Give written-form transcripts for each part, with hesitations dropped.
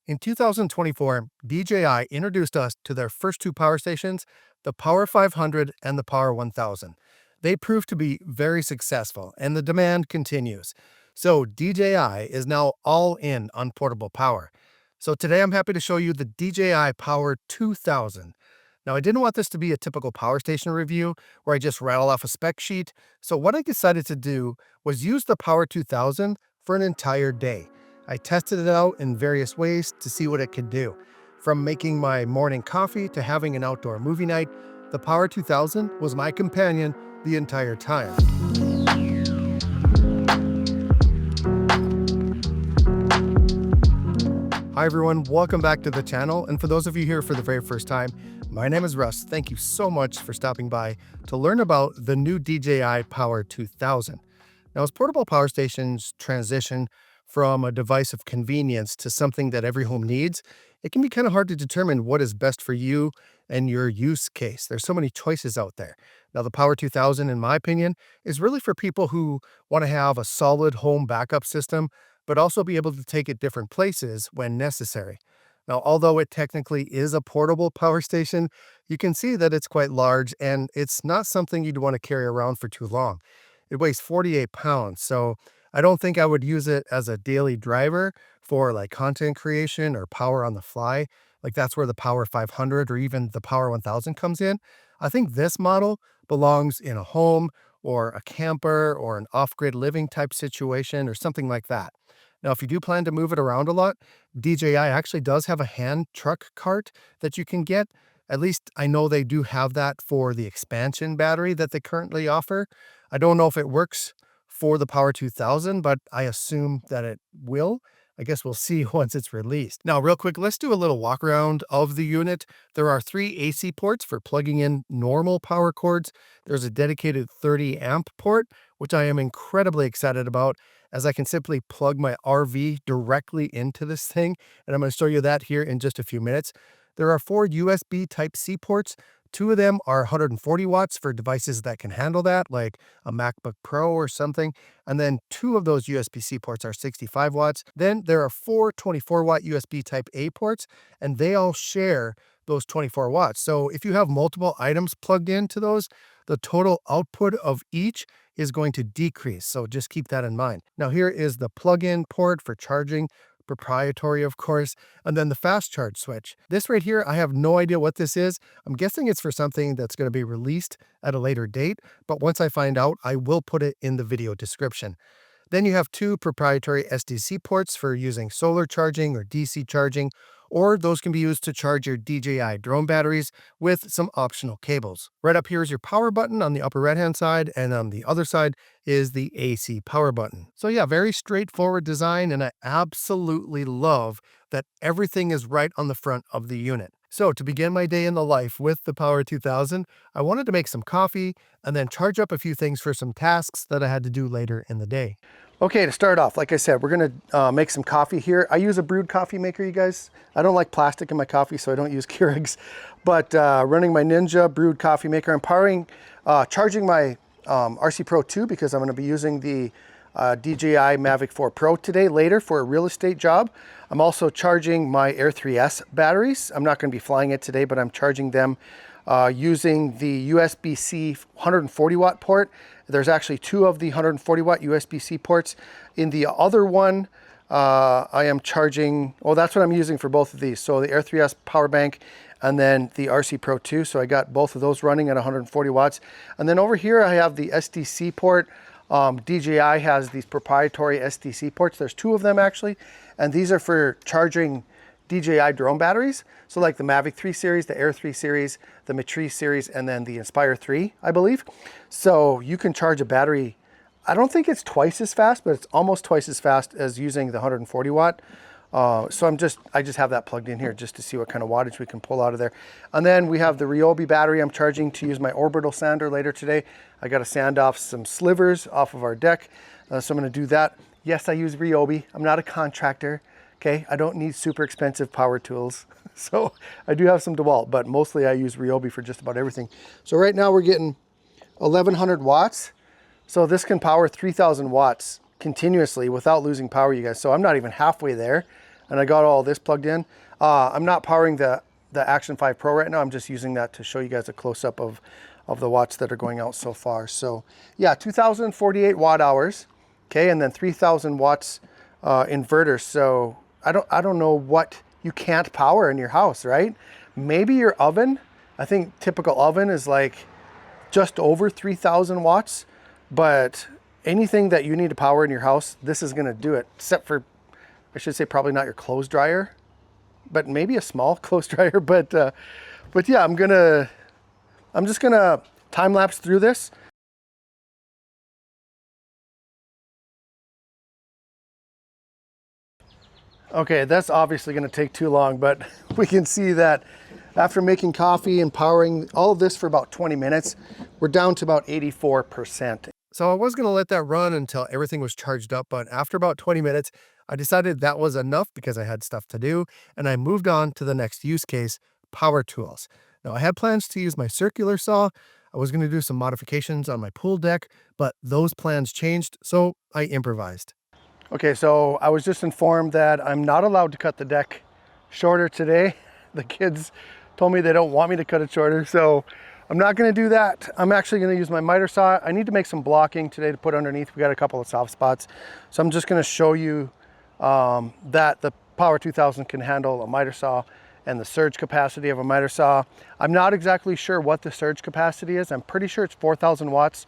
In 2024, DJI introduced us to their first two power stations, the Power 500 and the Power 1000. They proved to be very successful, and the demand continues. So DJI is now all in on portable power. So today I'm happy to show you the DJI Power 2000. Now, I didn't want this to be a typical power station review where I just rattle off a spec sheet. So what I decided to do was use the Power 2000 for an entire day. I tested it out in various ways to see what it could do. From making my morning coffee to having an outdoor movie night, the Power 2000 was my companion the entire time. Hi everyone, welcome back to the channel. And for those of you here for the very first time, my name is Russ. Thank you so much for stopping by to learn about the new DJI Power 2000. Now, as portable power stations transition from a device of convenience to something that every home needs, it can be kind of hard to determine what is best for you and your use case. There's so many choices out there. Now, the Power 2000, in my opinion, is really for people who want to have a solid home backup system, but also be able to take it different places when necessary. Now, although it technically is a portable power station, you can see that it's quite large and it's not something you'd want to carry around for too long. It weighs 48 pounds, so I don't think I would use it as a daily driver for like content creation or power on the fly. Like that's where the Power 500 or even the Power 1000 comes in. I think this model belongs in a home or a camper or an off-grid living type situation or something like that. Now, if you do plan to move it around a lot, DJI actually does have a hand truck cart that you can get. At least I know they do have that for the expansion battery that they currently offer. I don't know if it works for the Power 2000, but I assume that it will. I guess we'll see once it's released. Now, real quick, let's do a little walk around of the unit. There are 3 AC ports for plugging in normal power cords. There's a dedicated 30 amp port, which I am incredibly excited about, as I can simply plug my RV directly into this thing. And I'm going to show you that here in just a few minutes. There are 4 USB Type-C ports. 2 of them are 140 watts for devices that can handle that, like a MacBook Pro or something. And then 2 of those USB-C ports are 65 watts. Then there are 4 24-watt USB Type-A ports, and they all share those 24 watts. So if you have multiple items plugged into those, the total output of each is going to decrease. So just keep that in mind. Now here is the plug-in port for charging, proprietary, of course, and then the fast charge switch. This right here, I have no idea what this is. I'm guessing it's for something that's going to be released at a later date, but once I find out, I will put it in the video description. Then you have 2 proprietary SDC ports for using solar charging or DC charging, or those can be used to charge your DJI drone batteries with some optional cables. Right up here is your power button on the upper right-hand side, and on the other side is the AC power button. So yeah, very straightforward design, and I absolutely love that everything is right on the front of the unit. So to begin my day in the life with the Power 2000, I wanted to make some coffee and then charge up a few things for some tasks that I had to do later in the day. Okay, to start off, like I said, we're gonna make some coffee here. I use a brewed coffee maker, you guys. I don't like plastic in my coffee, so I don't use Keurigs. But running my Ninja brewed coffee maker, I'm charging my RC Pro 2 because I'm gonna be using the DJI Mavic 4 Pro today, later for a real estate job. I'm also charging my Air 3S batteries. I'm not gonna be flying it today, but I'm charging them using the USB-C 140 watt port. There's actually 2 of the 140 watt USB-C ports. In the other one, I am charging, well, that's what I'm using for both of these. So the Air 3S power bank and then the RC Pro 2. So I got both of those running at 140 watts. And then over here, I have the SDC port. DJI has these proprietary SDC ports. There's 2 of them actually. And these are for charging DJI drone batteries. So like the Mavic 3 series, the Air 3 series, the Matrice series, and then the Inspire 3, I believe. So you can charge a battery, I don't think it's twice as fast, but it's almost twice as fast as using the 140 watt. So I just have that plugged in here just to see what kind of wattage we can pull out of there. And then we have the Ryobi battery I'm charging to use my orbital sander later today. I got to sand off some slivers off of our deck. So I'm going to do that. Yes, I use Ryobi. I'm not a contractor. Okay, I don't need super expensive power tools. So I do have some DeWalt, but mostly I use Ryobi for just about everything. So right now we're getting 1100 watts. So this can power 3000 watts continuously without losing power, you guys. So I'm not even halfway there. and I got all this plugged in. I'm not powering the Action 5 Pro right now. I'm just using that to show you guys a close-up of the watts that are going out so far. So yeah, 2048 watt hours, okay, and then 3000 watts inverter. So I don't know what you can't power in your house, right? Maybe your oven. I think typical oven is like just over 3000 watts, but anything that you need to power in your house, this is gonna do it, except for, I should say probably not your clothes dryer, but maybe a small clothes dryer. But yeah, I'm just gonna time lapse through this. Okay, that's obviously gonna take too long, but we can see that after making coffee and powering all of this for about 20 minutes, we're down to about 84%. So I was gonna let that run until everything was charged up, but after about 20 minutes, I decided that was enough because I had stuff to do, and I moved on to the next use case, power tools. Now I had plans to use my circular saw. I was gonna do some modifications on my pool deck, but those plans changed, so I improvised. Okay, so I was just informed that I'm not allowed to cut the deck shorter today. The kids told me they don't want me to cut it shorter, so I'm not gonna do that. I'm actually gonna use my miter saw. I need to make some blocking today to put underneath. We got a couple of soft spots. So I'm just gonna show you that the Power 2000 can handle a miter saw and the surge capacity of a miter saw. I'm not exactly sure what the surge capacity is. I'm pretty sure it's 4000 watts,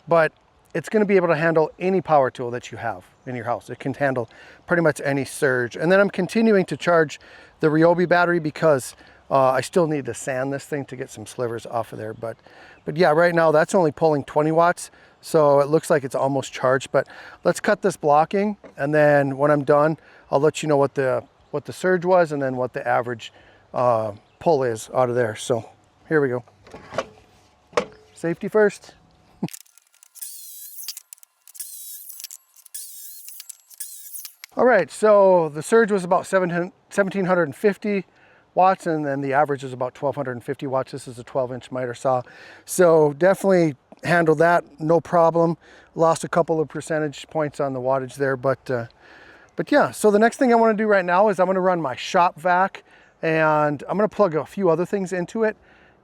but it's gonna be able to handle any power tool that you have in your house. It can handle pretty much any surge. And then I'm continuing to charge the Ryobi battery because I still need to sand this thing to get some slivers off of there. But yeah, right now that's only pulling 20 watts. So it looks like it's almost charged, but let's cut this blocking. And then when I'm done, I'll let you know what the surge was and then what the average pull is out of there. So here we go. Safety first. All right, so the surge was about 1750 watts, and then the average is about 1250 watts. This is a 12-inch miter saw. So definitely handled that, no problem. Lost a couple of percentage points on the wattage there, but yeah. So the next thing I wanna do right now is I'm gonna run my shop vac, and I'm gonna plug a few other things into it.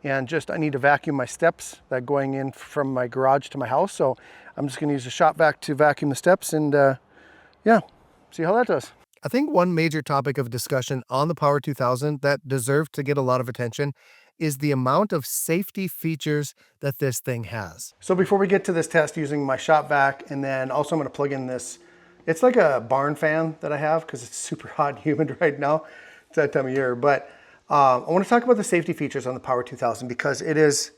And I need to vacuum my steps that going in from my garage to my house. So I'm just gonna use the shop vac to vacuum the steps, and yeah. See how that does. I think one major topic of discussion on the Power 2000 that deserves to get a lot of attention is the amount of safety features that this thing has. So before we get to this test using my shop vac, and then also I'm gonna plug in this, it's like a barn fan that I have because it's super hot and humid right now. It's that time of year. But I wanna talk about the safety features on the Power 2000 because it is,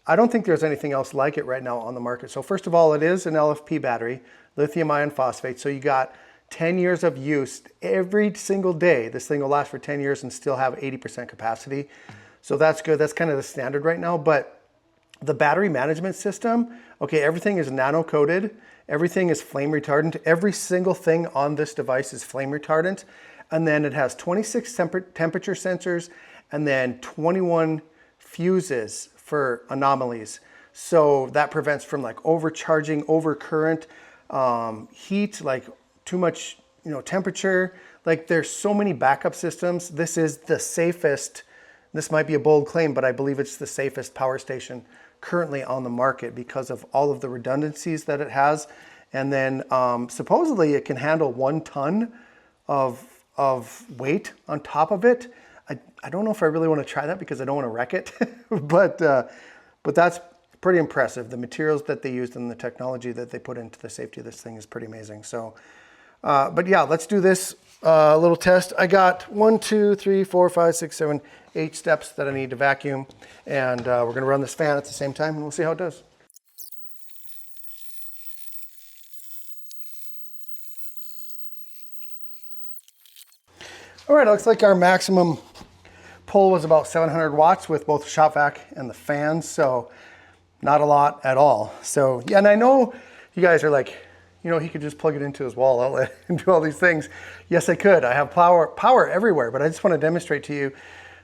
I don't think there's anything else like it right now on the market. So first of all, it is an LFP battery, lithium iron phosphate. So you got 10 years of use every single day. This thing will last for 10 years and still have 80% capacity. So that's good. That's kind of the standard right now. But the battery management system, okay, everything is nano coated. Everything is flame retardant. Every single thing on this device is flame retardant. And then it has 26 temperature sensors and then 21 fuses for anomalies. So that prevents from like overcharging, overcurrent, heat, like too much, temperature. Like there's so many backup systems. This is the safest, this might be a bold claim, but I believe it's the safest power station currently on the market because of all of the redundancies that it has. And then supposedly it can handle 1 ton of weight on top of it. I don't know if I really want to try that because I don't want to wreck it, but that's pretty impressive. The materials that they used and the technology that they put into the safety of this thing is pretty amazing. So, but yeah, let's do this little test. I got 1, 2, 3, 4, 5, 6, 7, 8 steps that I need to vacuum. And we're gonna run this fan at the same time and we'll see how it does. All right, it looks like our maximum pull was about 700 watts with both the shop vac and the fans. So not a lot at all. So yeah, and I know you guys are like, he could just plug it into his wall outlet and do all these things. Yes, I could. I have power everywhere, but I just want to demonstrate to you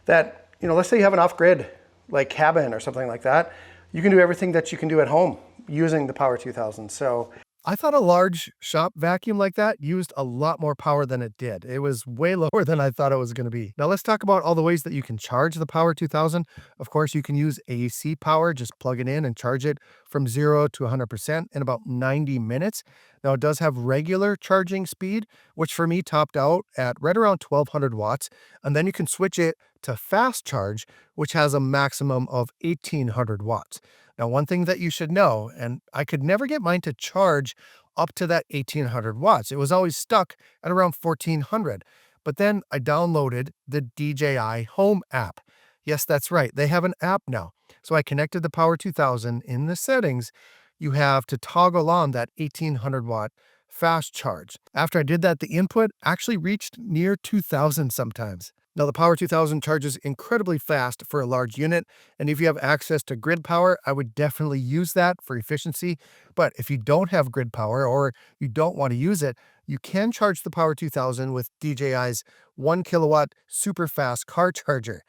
that, let's say you have an off-grid like cabin or something like that. You can do everything that you can do at home using the Power 2000. So I thought a large shop vacuum like that used a lot more power than it did. It was way lower than I thought it was going to be. Now let's talk about all the ways that you can charge the Power 2000. Of course, you can use AC power, just plug it in and charge it from 0 to 100% in about 90 minutes. Now it does have regular charging speed, which for me topped out at right around 1200 watts. And then you can switch it to fast charge, which has a maximum of 1800 watts. Now, one thing that you should know, and I could never get mine to charge up to that 1800 watts. It was always stuck at around 1400. But then I downloaded the DJI Home app. Yes, that's right. They have an app now. So I connected the Power 2000 in the settings. You have to toggle on that 1800 watt fast charge. After I did that, the input actually reached near 2000 sometimes. Now, the Power 2000 charges incredibly fast for a large unit, and if you have access to grid power, I would definitely use that for efficiency. But if you don't have grid power or you don't want to use it, you can charge the Power 2000 with DJI's 1 kilowatt super fast car charger.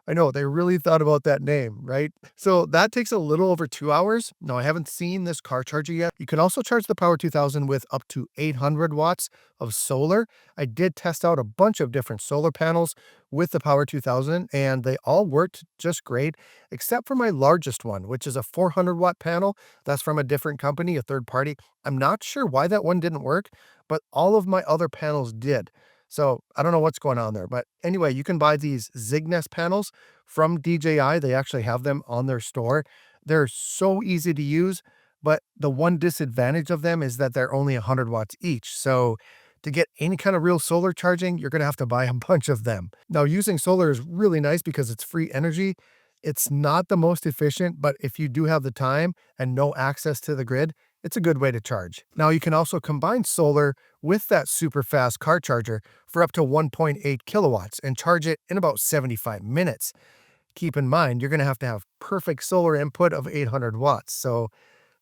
I know, they really thought about that name, right? So that takes a little over 2 hours. Now, I haven't seen this car charger yet. You can also charge the Power 2000 with up to 800 watts of solar. I did test out a bunch of different solar panels with the Power 2000, and they all worked just great, except for my largest one, which is a 400 watt panel. That's from a different company, a third party. I'm not sure why that one didn't work, but all of my other panels did. So I don't know what's going on there. But anyway, you can buy these Zigness panels from DJI. They actually have them on their store. They're so easy to use, but the one disadvantage of them is that they're only 100 watts each. So to get any kind of real solar charging, you're going to have to buy a bunch of them. Now, using solar is really nice because it's free energy. It's not the most efficient, but if you do have the time and no access to the grid, it's a good way to charge. Now, you can also combine solar with that super fast car charger for up to 1.8 kilowatts and charge it in about 75 minutes. Keep in mind, you're going to have perfect solar input of 800 watts. So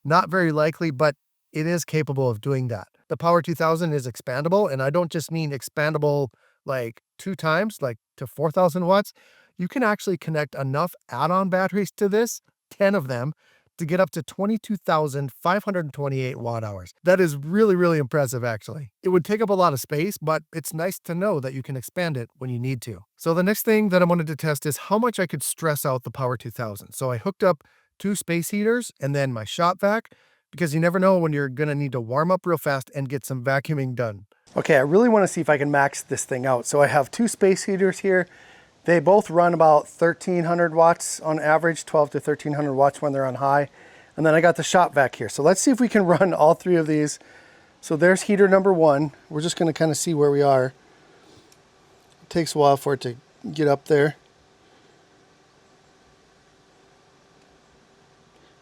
not very likely, but it is capable of doing that. The Power 2000 is expandable, and I don't just mean expandable like 2 times, like to 4000 watts. You can actually connect enough add-on batteries to this, 10 of them, to get up to 22,528 watt hours. That is really, really impressive, actually. It would take up a lot of space, but it's nice to know that you can expand it when you need to. So the next thing that I wanted to test is how much I could stress out the Power 2000. So I hooked up 2 space heaters and then my shop vac, because you never know when you're gonna need to warm up real fast and get some vacuuming done. Okay, I really wanna see if I can max this thing out. So I have 2 space heaters here. They both run about 1300 watts on average, 12 to 1300 watts when they're on high. And then I got the shop vac here. So let's see if we can run all 3 of these. So there's heater number 1. We're just gonna kind of see where we are. It takes a while for it to get up there.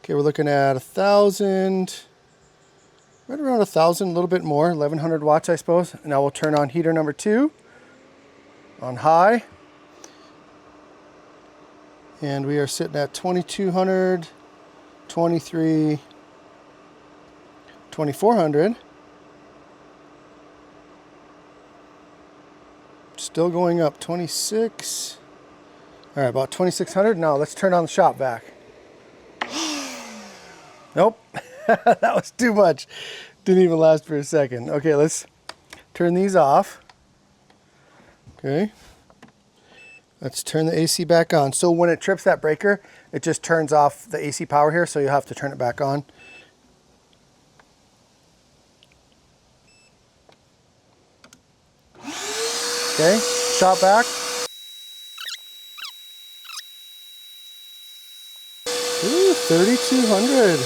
Okay, we're looking at 1,000, right around 1,000, a little bit more, 1,100 watts, I suppose. And now we'll turn on heater number 2 on high. And we are sitting at 2,200, 23, 2,400. Still going up, 26. All right, about 2,600. Now let's turn on the shop vac. Nope, that was too much. Didn't even last for a second. Okay, let's turn these off. Okay. Let's turn the AC back on. So when it trips that breaker, it just turns off the AC power here, so you'll have to turn it back on. Okay, shop vac. Ooh, 3,200.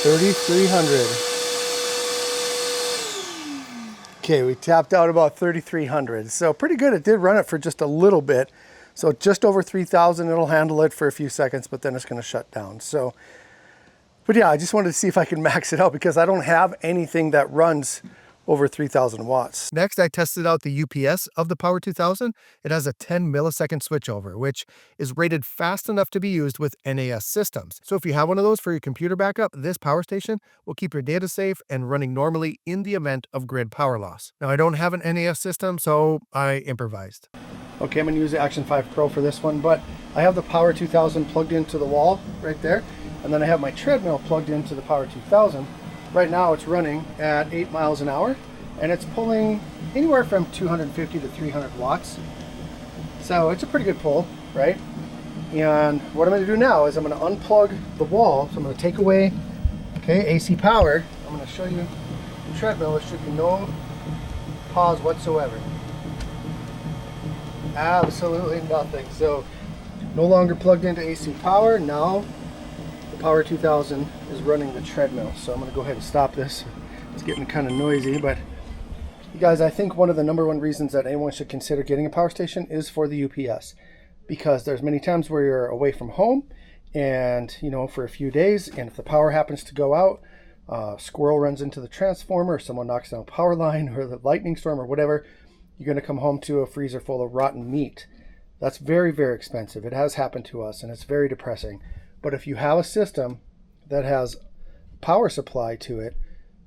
3,300. Okay, we tapped out about 3,300. So pretty good. It did run it for just a little bit. So just over 3,000, it'll handle it for a few seconds, but then it's going to shut down. So, but yeah, I just wanted to see if I can max it out because I don't have anything that runs over 3,000 watts. Next, I tested out the UPS of the Power 2000. It has a 10 millisecond switchover, which is rated fast enough to be used with NAS systems. So if you have one of those for your computer backup, this power station will keep your data safe and running normally in the event of grid power loss. Now, I don't have an NAS system, so I improvised. Okay, I'm gonna use the Action 5 Pro for this one, but I have the Power 2000 plugged into the wall right there, and then I have my treadmill plugged into the Power 2000. Right now it's running at 8 miles an hour and it's pulling anywhere from 250 to 300 watts. So it's a pretty good pull, right? And what I'm going to do now is I'm going to unplug the wall. So I'm going to take away, okay, AC power. I'm going to show you the treadmill. There should be no pause whatsoever. Absolutely nothing. So no longer plugged into AC power. Now the Power 2000 is running the treadmill. So I'm going to go ahead and stop this. It's getting kind of noisy, but you guys, I think one of the #1 reasons that anyone should consider getting a power station is for the UPS, because there's many times where you're away from home and, you know, for a few days, and if the power happens to go out, squirrel runs into the transformer, or someone knocks down a power line, or the lightning storm or whatever, you're going to come home to a freezer full of rotten meat. That's very, very expensive. It has happened to us and it's very depressing. But if you have a system that has power supply to it,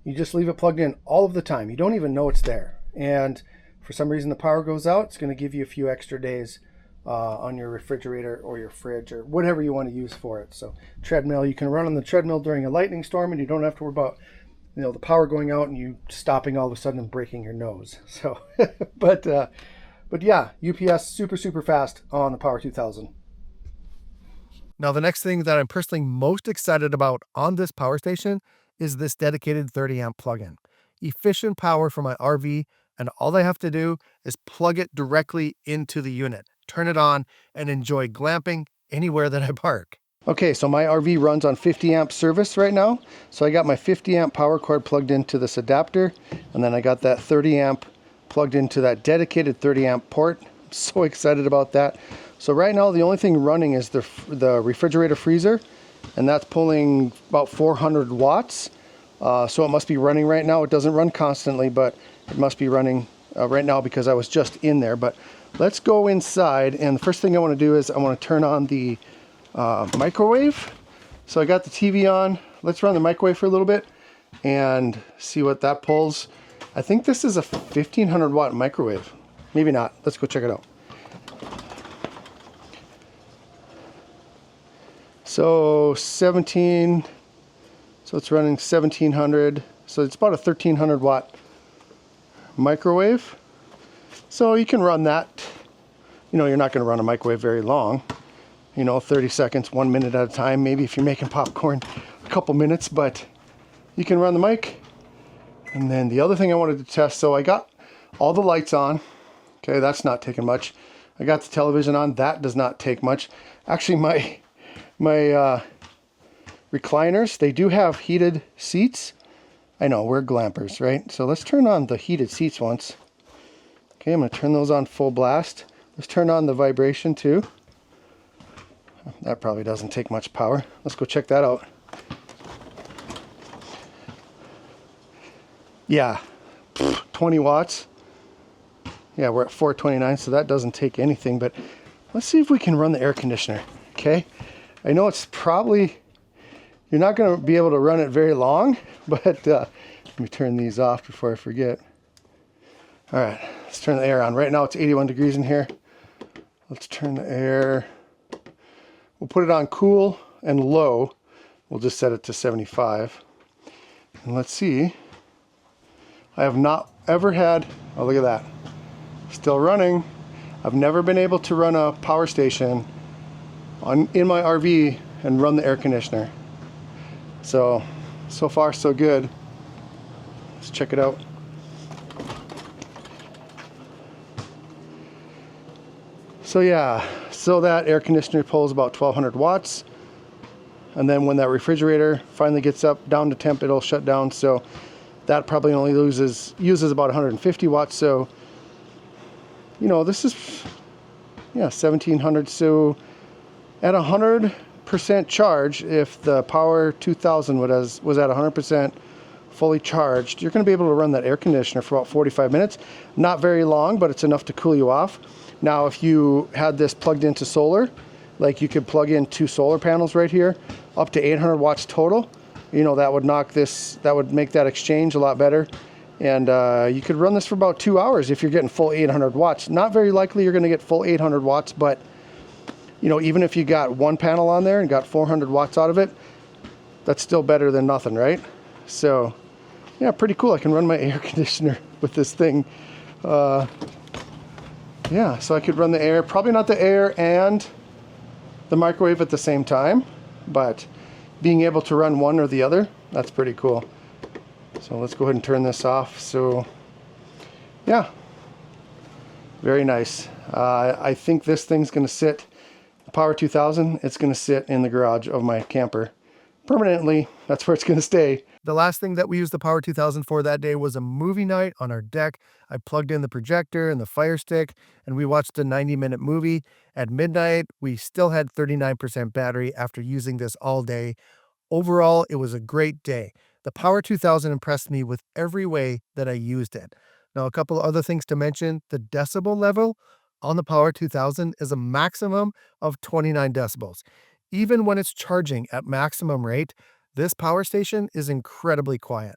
you just leave it plugged in all of the time. You don't even know it's there. And for some reason the power goes out, it's going to give you a few extra days on your refrigerator or your fridge or whatever you want to use for it. So treadmill, you can run on the treadmill during a lightning storm and you don't have to worry about, you know, the power going out and you stopping all of a sudden and breaking your nose. So, but yeah, UPS super fast on the Power 2000. Now, the next thing that I'm personally most excited about on this power station is this dedicated 30 amp plug-in. Efficient power for my RV, and all I have to do is plug it directly into the unit, turn it on, and enjoy glamping anywhere that I park. Okay, so my RV runs on 50 amp service right now. So I got my 50 amp power cord plugged into this adapter, and then I got that 30 amp plugged into that dedicated 30 amp port. I'm so excited about that. So right now the only thing running is the refrigerator freezer, and that's pulling about 400 watts. So it must be running right now. It doesn't run constantly, but it must be running right now because I was just in there. But let's go inside, and the first thing I want to do is I want to turn on the microwave. So I got the TV on. Let's run the microwave for a little bit and see what that pulls. I think this is a 1500 watt microwave. Maybe not. Let's go check it out. So 17, so it's running 1700. So it's about a 1300 watt microwave. So you can run that. You know, you're not going to run a microwave very long. You know, 30 seconds, 1 minute at a time. Maybe if you're making popcorn, a couple minutes, but you can run the mic. And then the other thing I wanted to test, so I got all the lights on. Okay, that's not taking much. I got the television on. That does not take much. Actually, my recliners, they do have heated seats. I know, we're glampers, right? So let's turn on the heated seats once. Okay, I'm going to turn those on full blast. Let's turn on the vibration too. That probably doesn't take much power. Let's go check that out. Yeah, 20 watts. Yeah, we're at 429, so that doesn't take anything, but let's see if we can run the air conditioner, okay? I know it's probably, you're not going to be able to run it very long, but let me turn these off before I forget. All right, let's turn the air on. Right now it's 81 degrees in here. Let's turn the air. We'll put it on cool and low. We'll just set it to 75. And let's see. I have not ever had, oh look at that. Still running. I've never been able to run a power station in my RV and run the air conditioner. So far so good. Let's check it out. So yeah, so that air conditioner pulls about 1200 watts. And then when that refrigerator finally gets up down to temp, it'll shut down. So that probably only uses about 150 watts. So, you know, this is, yeah, 1700. So at 100% charge, if the Power 2000 was at 100% fully charged, you're going to be able to run that air conditioner for about 45 minutes. Not very long, but it's enough to cool you off. Now, if you had this plugged into solar, like you could plug in 2 solar panels right here, up to 800 watts total, you know, that would make that exchange a lot better. And you could run this for about 2 hours if you're getting full 800 watts. Not very likely you're going to get full 800 watts, but you know, even if you got 1 panel on there and got 400 watts out of it, that's still better than nothing, right? So yeah, pretty cool. I can run my air conditioner with this thing. Yeah, so I could run the air, probably not the air and the microwave at the same time, but being able to run one or the other, that's pretty cool. So let's go ahead and turn this off. So yeah, very nice. I think this thing's gonna sit, the Power 2000, it's gonna sit in the garage of my camper permanently. That's where it's gonna stay. The last thing that we used the Power 2000 for that day was a movie night on our deck. I plugged in the projector and the Fire Stick, and we watched a 90-minute movie. At midnight, we still had 39% battery after using this all day. Overall, it was a great day. The Power 2000 impressed me with every way that I used it. Now, a couple of other things to mention. The decibel level on the Power 2000 is a maximum of 29 decibels. Even when it's charging at maximum rate, this power station is incredibly quiet.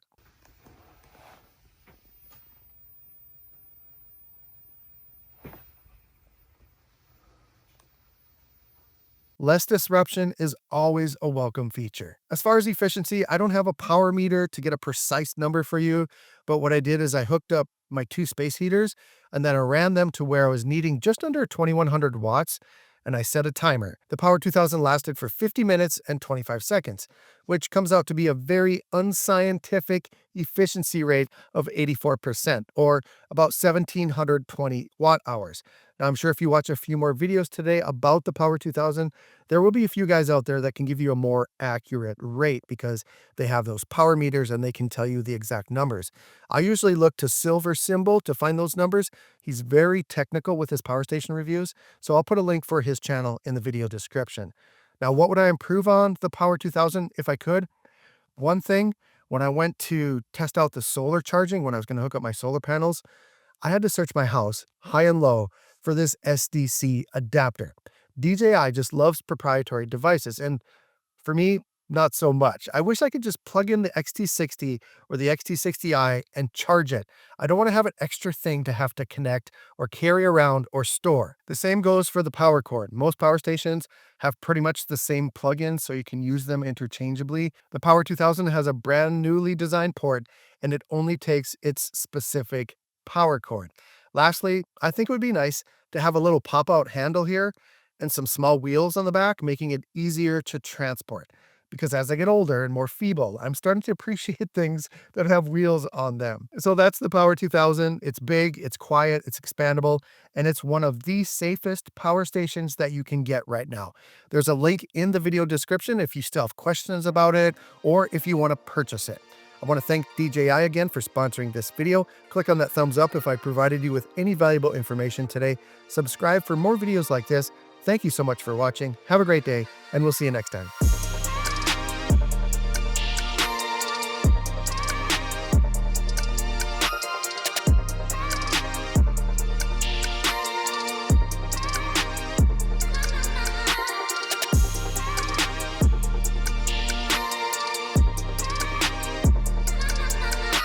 Less disruption is always a welcome feature. As far as efficiency, I don't have a power meter to get a precise number for you, but what I did is I hooked up my 2 space heaters and then I ran them to where I was needing just under 2100 watts, and I set a timer. The Power 2000 lasted for 50 minutes and 25 seconds, which comes out to be a very unscientific efficiency rate of 84%, or about 1720 watt hours. Now, I'm sure if you watch a few more videos today about the Power 2000, there will be a few guys out there that can give you a more accurate rate because they have those power meters and they can tell you the exact numbers. I usually look to Silver Symbol to find those numbers. He's very technical with his power station reviews, so I'll put a link for his channel in the video description. Now, what would I improve on the Power 2000 if I could? One thing, when I went to test out the solar charging, when I was going to hook up my solar panels, I had to search my house high and low for this SDC adapter. DJI just loves proprietary devices, and for me, not so much. I wish I could just plug in the XT60 or the XT60i and charge it. I don't want to have an extra thing to have to connect or carry around or store. The same goes for the power cord. Most power stations have pretty much the same plugins, so you can use them interchangeably. The Power 2000 has a brand newly designed port, and it only takes its specific power cord. Lastly, I think it would be nice to have a little pop-out handle here and some small wheels on the back, making it easier to transport. Because as I get older and more feeble, I'm starting to appreciate things that have wheels on them. So that's the Power 2000. It's big, it's quiet, it's expandable, and it's one of the safest power stations that you can get right now. There's a link in the video description if you still have questions about it or if you want to purchase it. I want to thank DJI again for sponsoring this video. Click on that thumbs up if I provided you with any valuable information today. Subscribe for more videos like this. Thank you so much for watching. Have a great day, and we'll see you next time.